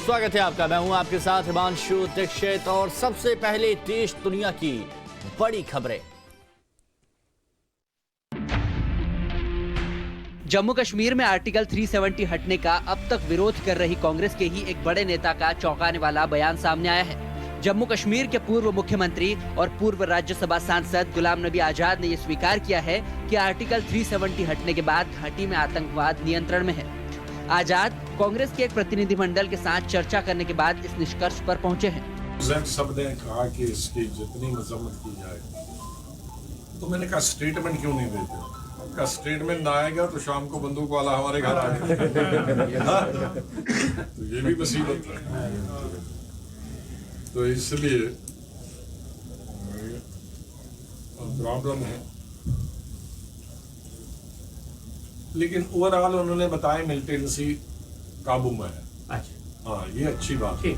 स्वागत है आपका। मैं हूं आपके साथ हिमांशु दीक्षित और सबसे पहले देश दुनिया की बड़ी खबरें। जम्मू कश्मीर में आर्टिकल 370 हटने का अब तक विरोध कर रही कांग्रेस के ही एक बड़े नेता का चौंकाने वाला बयान सामने आया है। जम्मू कश्मीर के पूर्व मुख्यमंत्री और पूर्व राज्यसभा सांसद गुलाम नबी आजाद ने ये स्वीकार किया है कि आर्टिकल 370 हटने के बाद घाटी में आतंकवाद नियंत्रण में है। आजाद कांग्रेस के एक प्रतिनिधिमंडल के साथ चर्चा करने के बाद इस निष्कर्ष पर पहुंचे हैं। सब ने कहा कि इसकी जितनी मजम्मत की जाए, तो मैंने कहा स्टेटमेंट क्यों नहीं देते? का स्टेटमेंट ना आएगा तो शाम को बंदूक वाला हमारे घर आएगा। तो ये भी मुसीबत है। तो इसलिए प्रॉब्लम है, लेकिन ओवरऑल उन्होंने बताया मिलिटेंसी काबू में है। अच्छा, हाँ, ये अच्छी बात है।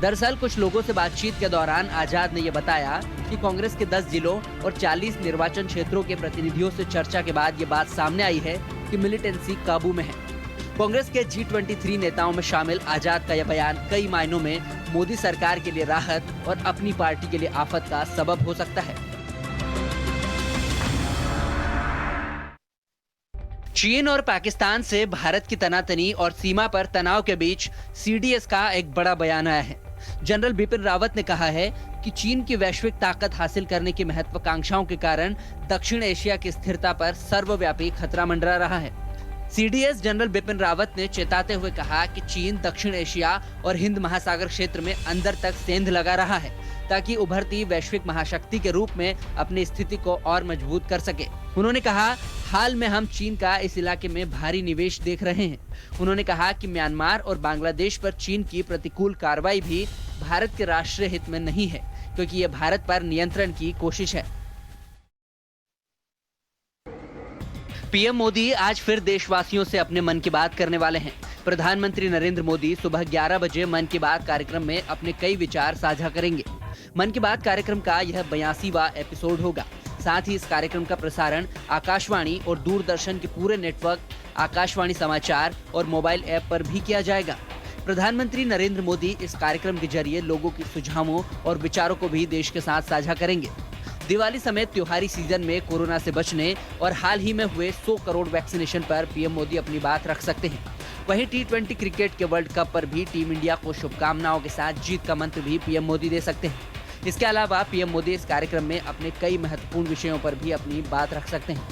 दरअसल कुछ लोगों से बातचीत के दौरान आजाद ने ये बताया कि कांग्रेस के 10 जिलों और 40 निर्वाचन क्षेत्रों के प्रतिनिधियों से चर्चा के बाद ये बात सामने आई है कि मिलिटेंसी काबू में है। कांग्रेस के G23 नेताओं में शामिल आजाद का यह बयान कई मायनों में मोदी सरकार के लिए राहत और अपनी पार्टी के लिए आफत का सबब हो सकता है। चीन और पाकिस्तान से भारत की तनातनी और सीमा पर तनाव के बीच CDS का एक बड़ा बयान आया है। जनरल बिपिन रावत ने कहा है कि चीन की वैश्विक ताकत हासिल करने की महत्वाकांक्षाओं के कारण दक्षिण एशिया की स्थिरता पर सर्वव्यापी खतरा मंडरा रहा है। CDS जनरल बिपिन रावत ने चेताते हुए कहा कि चीन दक्षिण एशिया और हिंद महासागर क्षेत्र में अंदर तक सेंध लगा रहा है ताकि उभरती वैश्विक महाशक्ति के रूप में अपनी स्थिति को और मजबूत कर सके। उन्होंने कहा, हाल में हम चीन का इस इलाके में भारी निवेश देख रहे हैं। उन्होंने कहा कि म्यांमार और बांग्लादेश पर चीन की प्रतिकूल कार्रवाई भी भारत के राष्ट्रीय हित में नहीं है, क्योंकि ये भारत पर नियंत्रण की कोशिश है। पीएम मोदी आज फिर देशवासियों से अपने मन की बात करने वाले हैं। प्रधानमंत्री नरेंद्र मोदी सुबह 11 बजे मन की बात कार्यक्रम में अपने कई विचार साझा करेंगे। मन की बात कार्यक्रम का यह 82वां एपिसोड होगा। साथ ही इस कार्यक्रम का प्रसारण आकाशवाणी और दूरदर्शन के पूरे नेटवर्क, आकाशवाणी समाचार और मोबाइल ऐप पर भी किया जाएगा। प्रधानमंत्री नरेंद्र मोदी इस कार्यक्रम के जरिए लोगों के सुझावों और विचारों को भी देश के साथ साझा करेंगे। दिवाली समेत त्योहारी सीजन में कोरोना से बचने और हाल ही में हुए 100 करोड़ वैक्सीनेशन पर पीएम मोदी अपनी बात रख सकते हैं। वहीं T20 क्रिकेट के वर्ल्ड कप पर भी टीम इंडिया को शुभकामनाओं के साथ जीत का मंत्र भी पीएम मोदी दे सकते हैं। इसके अलावा पीएम मोदी इस कार्यक्रम में अपने कई महत्वपूर्ण विषयों पर भी अपनी बात रख सकते हैं।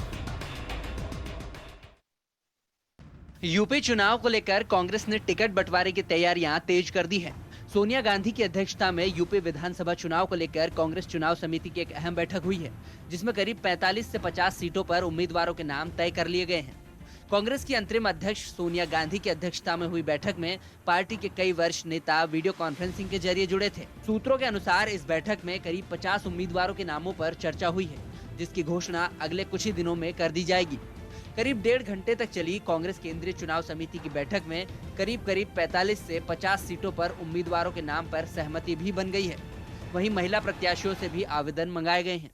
यूपी चुनाव को लेकर कांग्रेस ने टिकट बंटवारे की तैयारियां तेज कर दी है। सोनिया गांधी की अध्यक्षता में यूपी विधानसभा चुनाव को लेकर कांग्रेस चुनाव समिति की एक अहम बैठक हुई है, जिसमें करीब 45 से 50 सीटों पर उम्मीदवारों के नाम तय कर लिए गए हैं। कांग्रेस की अंतरिम अध्यक्ष सोनिया गांधी की अध्यक्षता में हुई बैठक में पार्टी के कई वरिष्ठ नेता वीडियो कॉन्फ्रेंसिंग के जरिए जुड़े थे। सूत्रों के अनुसार इस बैठक में करीब 50 उम्मीदवारों के नामों पर चर्चा हुई है, जिसकी घोषणा अगले कुछ ही दिनों में कर दी जाएगी। करीब 1.5 घंटे तक चली कांग्रेस केंद्रीय चुनाव समिति की बैठक में करीब 45 से 50 सीटों पर उम्मीदवारों के नाम पर सहमति भी बन गई है। वहीं महिला प्रत्याशियों से भी आवेदन मंगाए गए हैं।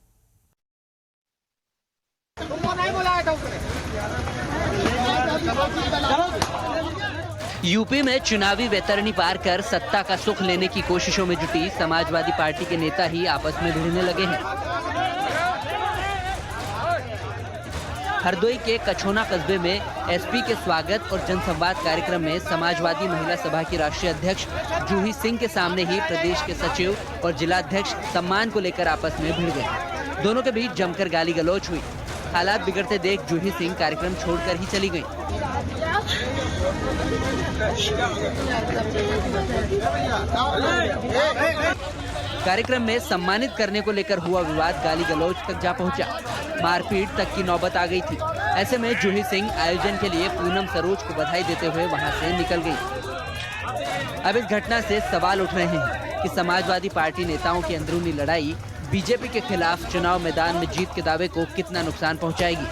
यूपी में चुनावी वैतरणी पार कर सत्ता का सुख लेने की कोशिशों में जुटी समाजवादी पार्टी के नेता ही आपस में भिड़ने लगे हैं। हरदोई के कछोना कस्बे में एसपी के स्वागत और जनसंवाद कार्यक्रम में समाजवादी महिला सभा की राष्ट्रीय अध्यक्ष जूही सिंह के सामने ही प्रदेश के सचिव और जिलाध्यक्ष सम्मान को लेकर आपस में भिड़ गए। दोनों के बीच जमकर गाली गलौज हुई। हालात बिगड़ते देख जूही सिंह कार्यक्रम छोड़कर ही चली गईं। कार्यक्रम में सम्मानित करने को लेकर हुआ विवाद गाली गलौज तक जा पहुंचा। मारपीट तक की नौबत आ गई थी। ऐसे में जूही सिंह आयोजन के लिए पूनम सरोज को बधाई देते हुए वहां से निकल गई। अब इस घटना से सवाल उठ रहे हैं कि समाजवादी पार्टी नेताओं की अंदरूनी लड़ाई बीजेपी के खिलाफ चुनाव मैदान में जीत के दावे को कितना नुकसान पहुंचाएगी।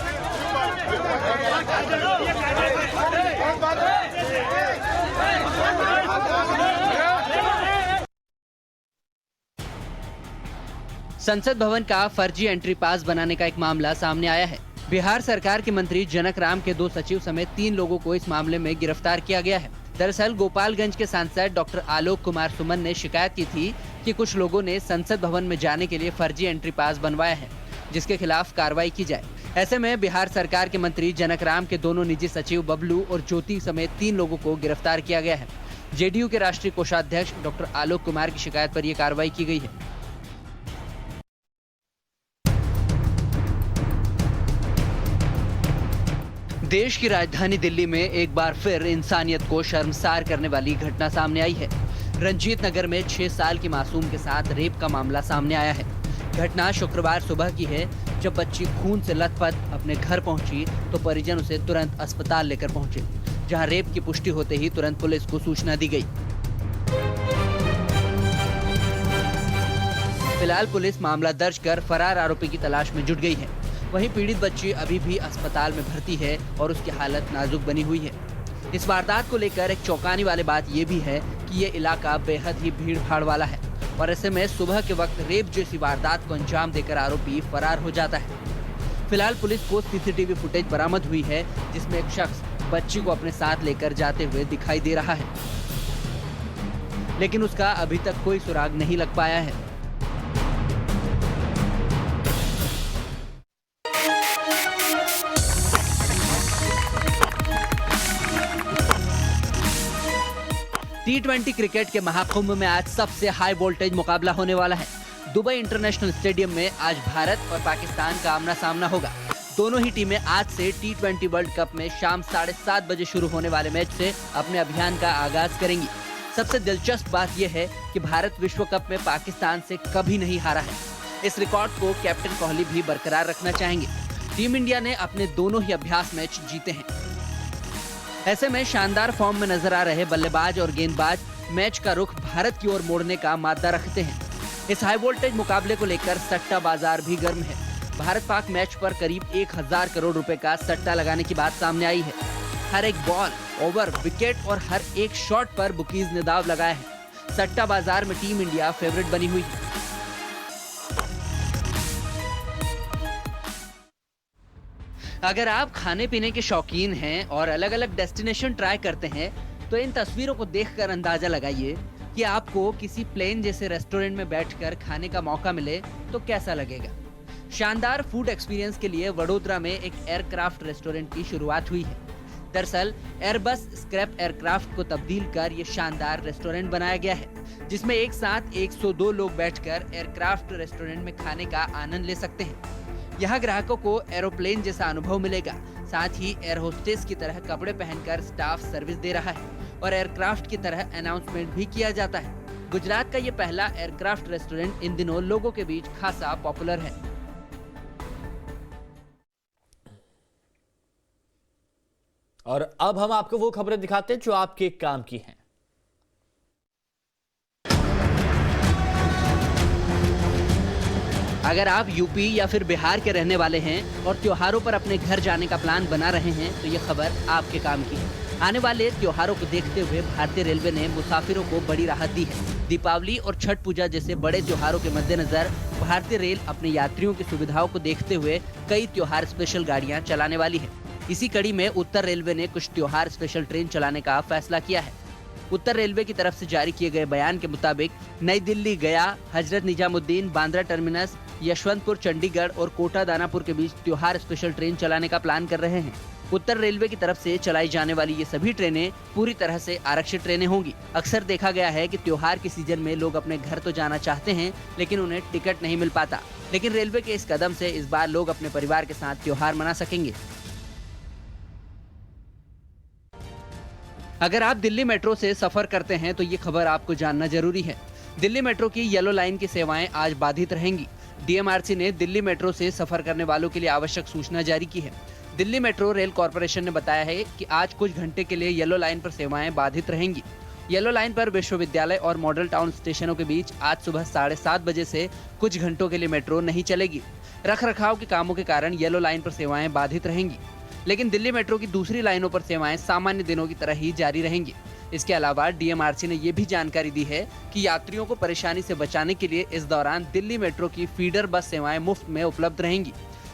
संसद भवन का फर्जी एंट्री पास बनाने का एक मामला सामने आया है। बिहार सरकार के मंत्री जनक राम के 2 सचिव समेत 3 लोगों को इस मामले में गिरफ्तार किया गया है। दरअसल गोपालगंज के सांसद डॉक्टर आलोक कुमार सुमन ने शिकायत की थी कि कुछ लोगों ने संसद भवन में जाने के लिए फर्जी एंट्री पास बनवाया है, जिसके खिलाफ कार्रवाई की जाए। ऐसे में बिहार सरकार के मंत्री जनक राम के दोनों निजी सचिव बबलू और ज्योति समेत 3 लोगों को गिरफ्तार किया गया है। जेडीयू के राष्ट्रीय कोषाध्यक्ष डॉक्टर आलोक कुमार की शिकायत पर यह कार्रवाई की गई है। देश की राजधानी दिल्ली में एक बार फिर इंसानियत को शर्मसार करने वाली घटना सामने आई है। रंजीत नगर में 6 साल की मासूम के साथ रेप का मामला सामने आया है। घटना शुक्रवार सुबह की है, जब बच्ची खून से लथपथ अपने घर पहुंची तो परिजन उसे तुरंत अस्पताल लेकर पहुंचे, जहां रेप की पुष्टि होते ही तुरंत पुलिस को सूचना दी गई। फिलहाल पुलिस मामला दर्ज कर फरार आरोपी की तलाश में जुट गई है। वहीं पीड़ित बच्ची अभी भी अस्पताल में भर्ती है और उसकी हालत नाजुक बनी हुई है। इस वारदात को लेकर एक चौंकाने वाली बात यह भी है कि ये इलाका बेहद ही भीड़ भाड़ वाला है और ऐसे में सुबह के वक्त रेप जैसी वारदात को अंजाम देकर आरोपी फरार हो जाता है। फिलहाल पुलिस को सीसीटीवी फुटेज बरामद हुई है, जिसमें एक शख्स बच्ची को अपने साथ लेकर जाते हुए दिखाई दे रहा है, लेकिन उसका अभी तक कोई सुराग नहीं लग पाया है। T20 क्रिकेट के महाकुंभ में आज सबसे हाई वोल्टेज मुकाबला होने वाला है। दुबई इंटरनेशनल स्टेडियम में आज भारत और पाकिस्तान का आमना सामना होगा। दोनों ही टीमें आज से T20 वर्ल्ड कप में शाम 7:30 बजे शुरू होने वाले मैच से अपने अभियान का आगाज करेंगी। सबसे दिलचस्प बात यह है कि भारत विश्व कप में पाकिस्तान से कभी नहीं हारा है। इस रिकॉर्ड को कैप्टन कोहली भी बरकरार रखना चाहेंगे। टीम इंडिया ने अपने दोनों ही अभ्यास मैच जीते हैं। ऐसे में शानदार फॉर्म में नजर आ रहे बल्लेबाज और गेंदबाज मैच का रुख भारत की ओर मोड़ने का मादा रखते हैं। इस हाई वोल्टेज मुकाबले को लेकर सट्टा बाजार भी गर्म है। भारत पाक मैच पर करीब 1000 करोड़ रुपए का सट्टा लगाने की बात सामने आई है। हर एक बॉल, ओवर, विकेट और हर एक शॉट पर बुकीज ने दाव लगाया है। सट्टा बाजार में टीम इंडिया फेवरेट बनी हुई है। अगर आप खाने पीने के शौकीन हैं और अलग अलग डेस्टिनेशन ट्राई करते हैं, तो इन तस्वीरों को देखकर अंदाजा लगाइए कि आपको किसी प्लेन जैसे रेस्टोरेंट में बैठकर खाने का मौका मिले तो कैसा लगेगा। शानदार फूड एक्सपीरियंस के लिए वडोदरा में एक एयरक्राफ्ट रेस्टोरेंट की शुरुआत हुई है। दरअसल एयरबस स्क्रैप एयरक्राफ्ट को तब्दील कर ये शानदार रेस्टोरेंट बनाया गया है, जिसमें एक साथ 102 लोग बैठकर एयरक्राफ्ट रेस्टोरेंट में खाने का आनंद ले सकते हैं। यहाँ ग्राहकों को एरोप्लेन जैसा अनुभव मिलेगा। साथ ही एयर होस्टेस की तरह कपड़े पहनकर स्टाफ सर्विस दे रहा है और एयरक्राफ्ट की तरह अनाउंसमेंट भी किया जाता है। गुजरात का ये पहला एयरक्राफ्ट रेस्टोरेंट इन दिनों लोगों के बीच खासा पॉपुलर है। और अब हम आपको वो खबरें दिखाते हैं जो आपके काम की हैं। अगर आप यूपी या फिर बिहार के रहने वाले हैं और त्योहारों पर अपने घर जाने का प्लान बना रहे हैं, तो ये खबर आपके काम की है। आने वाले त्योहारों को देखते हुए भारतीय रेलवे ने मुसाफिरों को बड़ी राहत दी है। दीपावली और छठ पूजा जैसे बड़े त्योहारों के मद्देनजर भारतीय रेल अपने यात्रियों की सुविधाओं को देखते हुए कई त्योहार स्पेशल गाड़ियां चलाने वाली है। इसी कड़ी में उत्तर रेलवे ने कुछ त्योहार स्पेशल ट्रेन चलाने का फैसला किया है। उत्तर रेलवे की तरफ से जारी किए गए बयान के मुताबिक नई दिल्ली गया, हजरत निजामुद्दीन, बांद्रा टर्मिनस, यशवंतपुर, चंडीगढ़ और कोटा दानापुर के बीच त्योहार स्पेशल ट्रेन चलाने का प्लान कर रहे हैं। उत्तर रेलवे की तरफ से चलाई जाने वाली ये सभी ट्रेनें पूरी तरह से आरक्षित ट्रेनें होंगी। अक्सर देखा गया है कि त्योहार के सीजन में लोग अपने घर तो जाना चाहते हैं, लेकिन उन्हें टिकट नहीं मिल पाता। लेकिन रेलवे के इस कदम से इस बार लोग अपने परिवार के साथ त्योहार मना सकेंगे। अगर आप दिल्ली मेट्रो से सफर करते हैं तो ये खबर आपको जानना जरूरी है। दिल्ली मेट्रो की येलो लाइन की सेवाएं आज बाधित रहेंगी। डीएमआरसी ने दिल्ली मेट्रो से सफर करने वालों के लिए आवश्यक सूचना जारी की है। दिल्ली मेट्रो रेल कॉर्पोरेशन ने बताया है कि आज कुछ घंटे के लिए येलो लाइन पर सेवाएं बाधित रहेंगी। येलो लाइन पर विश्वविद्यालय और मॉडल टाउन स्टेशनों के बीच आज सुबह 7:30 बजे से कुछ घंटों के लिए मेट्रो नहीं चलेगी। रखरखाव के कामों के कारण येलो लाइन पर सेवाएं बाधित रहेंगी, लेकिन दिल्ली मेट्रो की दूसरी लाइनों पर सेवाएं सामान्य दिनों की तरह ही जारी रहेंगी। इसके अलावा डीएमआरसी ने ये भी जानकारी दी है कि यात्रियों को परेशानी से बचाने के लिए इस दौरान दिल्ली मेट्रो की फीडर बस सेवाएं मुफ्त में उपलब्ध रहेंगी।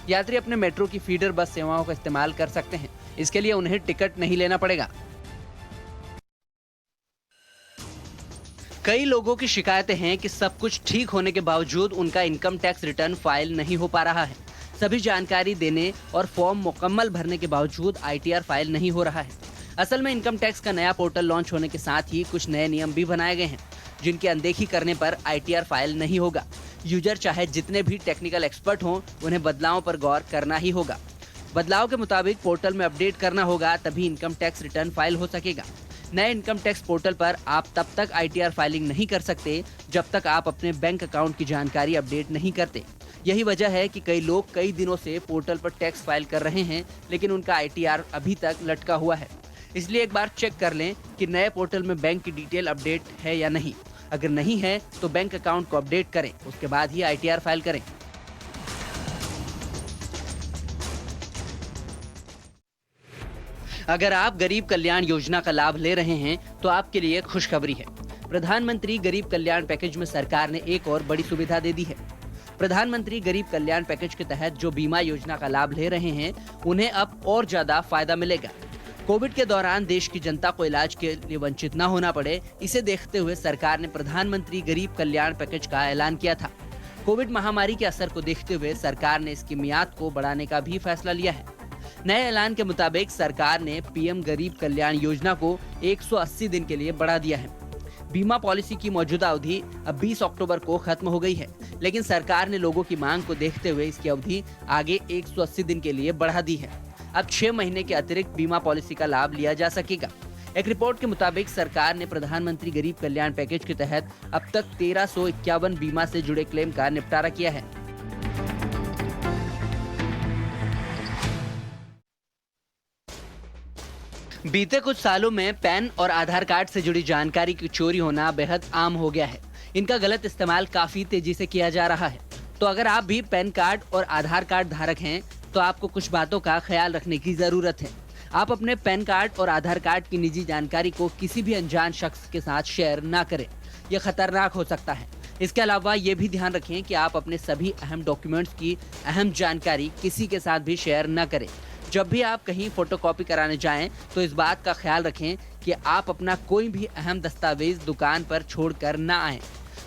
यात्री अपने मेट्रो की फीडर बस सेवाओं का इस्तेमाल कर सकते हैं। इसके लिए उन्हें टिकट नहीं लेना पड़ेगा। कई लोगों की शिकायतें हैं कि सब कुछ ठीक होने के बावजूद उनका इनकम टैक्स रिटर्न फाइल नहीं हो पा रहा है। सभी जानकारी देने और फॉर्म मुकम्मल भरने के बावजूद ITR फाइल नहीं हो रहा है। असल में इनकम टैक्स का नया पोर्टल लॉन्च होने के साथ ही कुछ नए नियम भी बनाए गए हैं, जिनकी अनदेखी करने पर ITR फाइल नहीं होगा। यूजर चाहे जितने भी टेक्निकल एक्सपर्ट हों, उन्हें बदलावों पर गौर करना ही होगा। बदलाव के मुताबिक पोर्टल में अपडेट करना होगा, तभी इनकम टैक्स रिटर्न फाइल हो सकेगा। नए इनकम टैक्स पोर्टल पर आप तब तक ITR फाइलिंग नहीं कर सकते जब तक आप अपने बैंक अकाउंट की जानकारी अपडेट नहीं करते। यही वजह है कि कई लोग कई दिनों से पोर्टल पर टैक्स फाइल कर रहे हैं, लेकिन उनका ITR अभी तक लटका हुआ है। इसलिए एक बार चेक कर लें कि नए पोर्टल में बैंक की डिटेल अपडेट है या नहीं। अगर नहीं है तो बैंक अकाउंट को अपडेट करें, उसके बाद ही ITR फाइल करें। अगर आप गरीब कल्याण योजना का लाभ ले रहे हैं तो आपके लिए खुशखबरी है। प्रधानमंत्री गरीब कल्याण पैकेज में सरकार ने एक और बड़ी सुविधा दे दी है। प्रधानमंत्री गरीब कल्याण पैकेज के तहत जो बीमा योजना का लाभ ले रहे हैं, उन्हें अब और ज्यादा फायदा मिलेगा। कोविड के दौरान देश की जनता को इलाज के लिए वंचित न होना पड़े, इसे देखते हुए सरकार ने प्रधानमंत्री गरीब कल्याण पैकेज का ऐलान किया था। कोविड महामारी के असर को देखते हुए सरकार ने इसकी मियाद को बढ़ाने का भी फैसला लिया है। नए ऐलान के मुताबिक सरकार ने PM गरीब कल्याण योजना को 180 दिन के लिए बढ़ा दिया है। बीमा पॉलिसी की मौजूदा अवधि अब 20 अक्टूबर को खत्म हो गई है, लेकिन सरकार ने लोगों की मांग को देखते हुए इसकी अवधि आगे 180 दिन के लिए बढ़ा दी है। अब 6 महीने के अतिरिक्त बीमा पॉलिसी का लाभ लिया जा सकेगा। एक रिपोर्ट के मुताबिक सरकार ने प्रधानमंत्री गरीब कल्याण पैकेज के तहत अब तक 1351 बीमा से जुड़े क्लेम का निपटारा किया है। बीते कुछ सालों में पैन और आधार कार्ड से जुड़ी जानकारी की चोरी होना बेहद आम हो गया है। इनका गलत इस्तेमाल काफी तेजी से किया जा रहा है। तो अगर आप भी पैन कार्ड और आधार कार्ड धारक हैं, तो आपको कुछ बातों का ख्याल रखने की जरूरत है। आप अपने पैन कार्ड और आधार कार्ड की निजी जानकारी को किसी भी अनजान शख्स के साथ शेयर ना करें, यह खतरनाक हो सकता है। इसके अलावा ये भी ध्यान रखें कि आप अपने सभी अहम डॉक्यूमेंट्स की अहम जानकारी किसी के साथ भी शेयर न करें। जब भी आप कहीं फोटोकॉपी कराने जाएं, तो इस बात का ख्याल रखें कि आप अपना कोई भी अहम दस्तावेज दुकान पर छोड़कर ना आएं।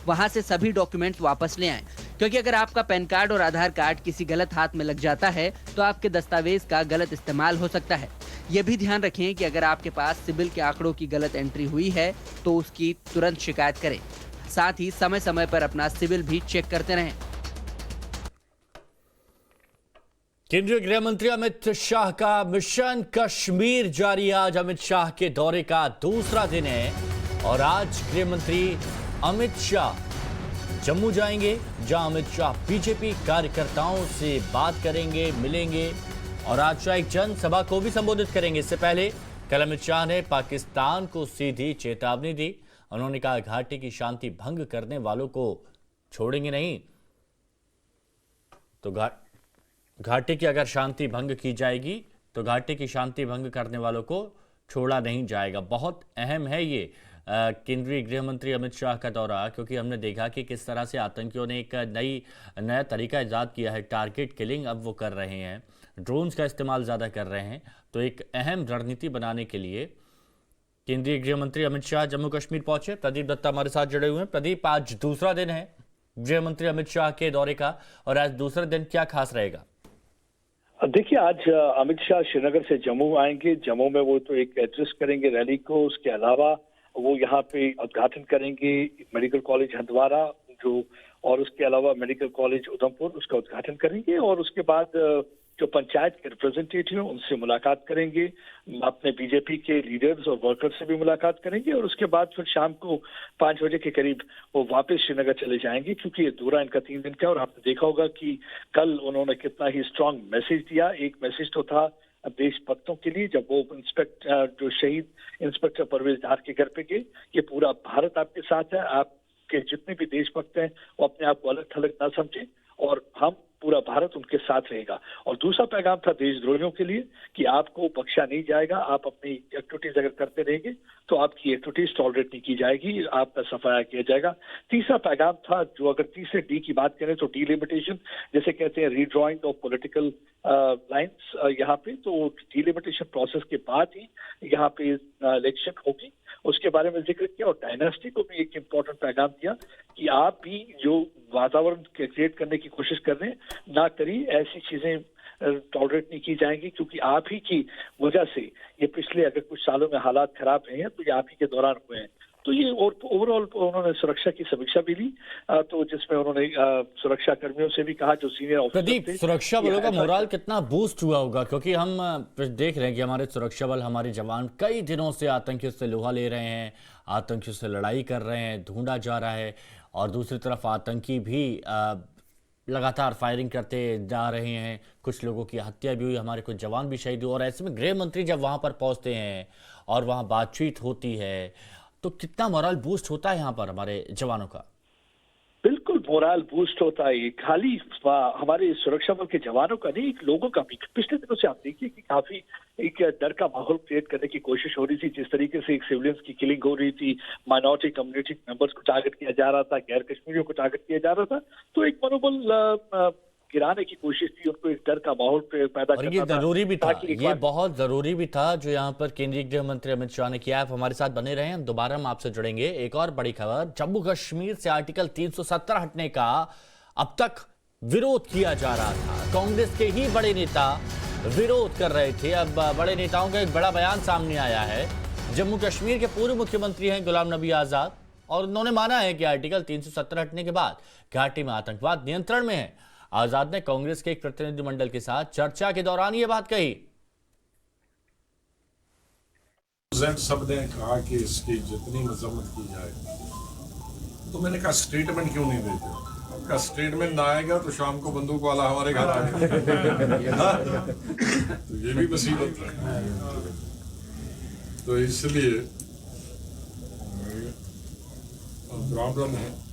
वहां से सभी डॉक्यूमेंट्स वापस ले आएं, क्योंकि अगर आपका पैन कार्ड और आधार कार्ड किसी गलत हाथ में लग जाता है तो आपके दस्तावेज का गलत इस्तेमाल हो सकता है। यह भी ध्यान रखें कि अगर आपके पास सिबिल के आंकड़ों की गलत एंट्री हुई है तो उसकी तुरंत शिकायत करें। साथ ही समय समय पर अपना सिबिल भी चेक करते रहें। केंद्रीय गृह मंत्री अमित शाह का मिशन कश्मीर जारी। आज अमित शाह के दौरे का दूसरा दिन है और आज गृह मंत्री अमित शाह जम्मू जाएंगे, जहां अमित शाह बीजेपी कार्यकर्ताओं से बात करेंगे, मिलेंगे और आज एक जनसभा को भी संबोधित करेंगे। इससे पहले कल अमित शाह ने पाकिस्तान को सीधी चेतावनी दी। उन्होंने कहा घाटी की शांति भंग करने वालों को छोड़ेंगे नहीं, तो घाटी की अगर शांति भंग की जाएगी तो घाटी की शांति भंग करने वालों को छोड़ा नहीं जाएगा। बहुत अहम है ये केंद्रीय गृह मंत्री अमित शाह का दौरा, क्योंकि हमने देखा कि किस तरह से आतंकियों ने एक नया तरीका ईजाद किया है। टारगेट किलिंग अब वो कर रहे हैं, ड्रोन्स का इस्तेमाल ज़्यादा कर रहे हैं। तो एक अहम रणनीति बनाने के लिए केंद्रीय गृह मंत्री अमित शाह जम्मू कश्मीर पहुंचे। प्रदीप दत्ता हमारे साथ जुड़े हुए हैं। प्रदीप, आज दूसरा दिन है गृह मंत्री अमित शाह के दौरे का और आज दूसरा दिन क्या खास रहेगा? देखिए, आज अमित शाह श्रीनगर से जम्मू आएंगे। जम्मू में वो तो एक एड्रेस करेंगे रैली को। उसके अलावा वो यहाँ पे उद्घाटन करेंगे मेडिकल कॉलेज हंदवारा और उसके अलावा मेडिकल कॉलेज उधमपुर, उसका उद्घाटन करेंगे। और उसके बाद जो पंचायत के रिप्रेजेंटेटिव हैं उनसे मुलाकात करेंगे, अपने बीजेपी के लीडर्स और वर्कर्स से भी मुलाकात करेंगे। और उसके बाद फिर शाम को 5 बजे के करीब वो वापस श्रीनगर चले जाएंगे, क्योंकि ये दौरा इनका 3 दिन का। और आपने देखा होगा कि कल उन्होंने कितना ही स्ट्रांग मैसेज दिया। एक मैसेज तो था देशभक्तों के लिए, जब वो जो शहीद इंस्पेक्टर परवेज डार के घर पे गए, ये पूरा भारत आपके साथ है, आपके जितने भी देशभक्त हैं वो अपने आप को अलग थलग ना समझें और हम पूरा भारत उनके साथ रहेगा। और दूसरा पैगाम था देशद्रोहियों के लिए कि आपको बख्शा नहीं जाएगा, आप अपनी एक्टिविटीज अगर करते रहेंगे तो आपकी एक्टिविटीज टॉलरेट नहीं की जाएगी, आपका सफाया किया जाएगा। तीसरा पैगाम था, जो अगर तीसरे डी की बात करें तो डिलिमिटेशन, जैसे कहते हैं रीड्रॉइंग ऑफ पॉलिटिकल लाइंस यहाँ पे, तो डिलिमिटेशन प्रोसेस के बाद ही यहाँ पे इलेक्शन होगी। उसके बारे में जिक्र किया और डायनेस्टी को भी एक इम्पोर्टेंट पैगाम दिया कि आप भी जो वातावरण क्रिएट करने की कोशिश कर रहे हैं ना करिए, ऐसी चीजें टॉलरेट नहीं की जाएंगी, क्योंकि आप ही की वजह से ये पिछले अगर कुछ सालों में हालात खराब रहे हैं तो ये आप ही के दौरान हुए हैं। तो ये और ओवरऑल उन्होंने सुरक्षा की समीक्षा भी ली, तो जिसमें उन्होंने सुरक्षा कर्मियों से भी कहा जो सीनियर ऑफिसर प्रदीप, थे। सुरक्षा बलों का ऐसा- मोराल कितना बूस्ट हुआ होगा, क्योंकि हम देख रहे हैं कि हमारे सुरक्षा बल, हमारे जवान कई दिनों से आतंकियों से लोहा ले रहे हैं, आतंकियों से लड़ाई कर रहे हैं, ढूंढा जा रहा है, और दूसरी तरफ आतंकी भी लगातार फायरिंग करते जा रहे हैं, कुछ लोगों की हत्या भी हुई, हमारे कुछ जवान भी शहीद हुए। और ऐसे में गृह मंत्री जब वहां पर पहुंचते हैं और वहां बातचीत होती है तो कितना मोरल बूस्ट होता है यहाँ पर हमारे जवानों का। बिल्कुल मोराल बूस्ट होता है, खाली हमारे सुरक्षा बल के जवानों का नहीं, लोगों का भी। पिछले दिनों से आप देखिए कि काफी एक डर का माहौल क्रिएट करने की कोशिश हो रही थी, जिस तरीके से एक सिविलियंस की किलिंग हो रही थी, माइनॉरिटी कम्युनिटी मेंबर्स को टारगेट किया जा रहा था, गैर कश्मीरियों को टारगेट किया जा रहा था, तो एक मनोबल गिराने की कोशिश थी, उनको एक डर का माहौल पैदा और करना ये जरूरी भी था, ताकि एक ये बार- बहुत जरूरी भी था जो यहाँ पर केंद्रीय गृह मंत्री अमित शाह ने किया है। आप हमारे साथ बने रहे हैं, दोबारा हम आपसे जुड़ेंगे। एक और बड़ी खबर, जम्मू कश्मीर से आर्टिकल 370 हटने का अब तक विरोध किया जा रहा था, कांग्रेस के ही बड़े नेता विरोध कर रहे थे। अब बड़े नेताओं का एक बड़ा बयान सामने आया है। जम्मू कश्मीर के पूर्व मुख्यमंत्री हैं गुलाम नबी आजाद, और उन्होंने माना है कि आर्टिकल 370 हटने के बाद घाटी में आतंकवाद नियंत्रण में है। आजाद ने कांग्रेस के एक प्रतिनिधिमंडल के साथ चर्चा के दौरान यह बात कही। सब ने कहा कि इसकी जितनी मजम्मत की जाए, तो मैंने कहा स्टेटमेंट क्यों नहीं देते? का स्टेटमेंट ना आएगा तो शाम को बंदूक वाला हमारे घर आएगा। तो ये भी मुसीबत है। तो इसलिए प्रॉब्लम है,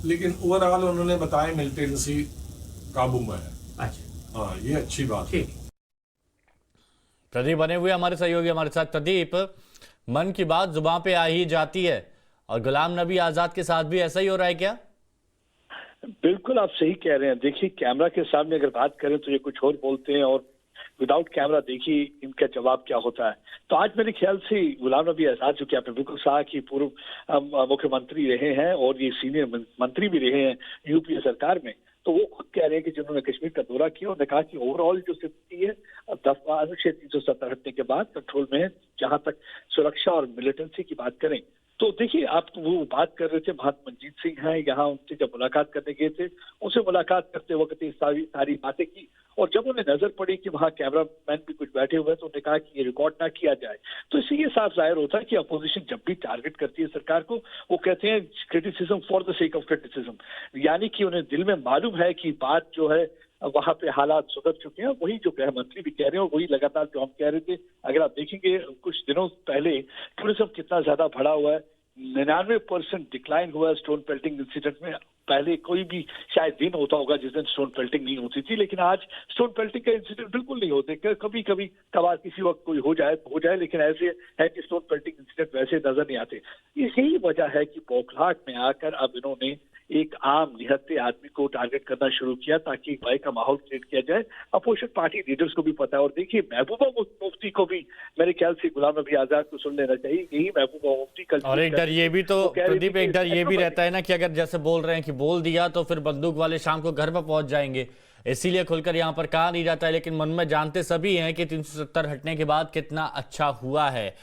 लेकिन ओवरऑल उन्होंने बताया मिलिटेंसी काबू में है। अच्छा, हाँ, ये अच्छी बात है। ठीक। प्रदीप बने हुए हमारे सहयोगी हमारे साथ। प्रदीप, मन की बात जुबान पे आ ही जाती है, और गुलाम नबी आजाद के साथ भी ऐसा ही हो रहा है क्या? बिल्कुल आप सही कह रहे हैं। देखिए, कैमरा के सामने अगर बात करें तो ये कुछ और बोलते हैं, और विदाउट कैमरा देखिए इनका जवाब क्या होता है। तो आज मेरे ख्याल से गुलाम नबी आजाद, जो कि आपने बिल्कुल कहा कि पूर्व मुख्यमंत्री रहे हैं और ये सीनियर मंत्री भी रहे हैं यूपीए सरकार में, तो वो खुद कह रहे हैं कि जिन्होंने कश्मीर का दौरा किया, उन्होंने कहा कि ओवरऑल जो स्थिति है अनुच्छेद 370 हटने के बाद कंट्रोल में है। जहां तक सुरक्षा और मिलिटेंसी की बात करें तो देखिए, आप वो बात कर रहे थे, महात्मा मंजीत सिंह हैं यहाँ, उनसे जब मुलाकात करने गए थे, उनसे मुलाकात करते वक्त ये सारी बातें की, और जब उन्हें नजर पड़ी कि वहाँ कैमरा मैन भी कुछ बैठे हुए हैं तो उन्होंने कहा कि ये रिकॉर्ड ना किया जाए। तो इससे ये साफ जाहिर होता है कि अपोजिशन जब भी टारगेट करती है सरकार को, वो कहते हैं criticism for the sake of criticism, यानी कि उन्हें दिल में मालूम है कि बात जो है वहां पे हालात सुधर चुके हैं। वही जो गृह मंत्री भी कह रहे हैं और वही लगातार जो हम कह रहे थे, अगर आप देखेंगे कुछ दिनों पहले टूरिज्म कितना ज्यादा बढ़ा हुआ है, 99% डिक्लाइन हुआ है स्टोन पेल्टिंग इंसिडेंट में। पहले कोई भी शायद दिन होता होगा जिस दिन स्टोन पेल्टिंग नहीं होती थी, लेकिन आज स्टोन पेल्टिंग का इंसिडेंट बिल्कुल नहीं होते। कभी कभी कभार किसी वक्त कोई हो जाए, लेकिन ऐसे है कि स्टोन पेल्टिंग इंसिडेंट वैसे नजर नहीं आते। यही वजह है कि बौखलाहट में आकर अब इन्होंने एक आम निहत्थे आदमी को टारगेट करना शुरू किया ताकि भय का माहौल क्रिएट किया जाए। अपोजिशन पार्टी लीडर्स को भी पता है, और देखिए महबूबा मुफ्ती को भी मेरे ख्याल से गुलाम नबी आजाद को सुन लेना चाहिए। यही महबूबा मुफ्ती कल, और एक डर ये भी तो वो कह रही प्रदीप, थी एक डर कि ये भी रहता है ना कि अगर जैसे बोल रहे हैं कि बोल दिया तो फिर बंदूक वाले शाम को घर पर पहुंच जाएंगे, इसीलिए खुलकर यहाँ पर कहा नहीं जाता है। लेकिन मन में जानते सभी हैं कि 370 हटने के बाद कितना अच्छा हुआ है,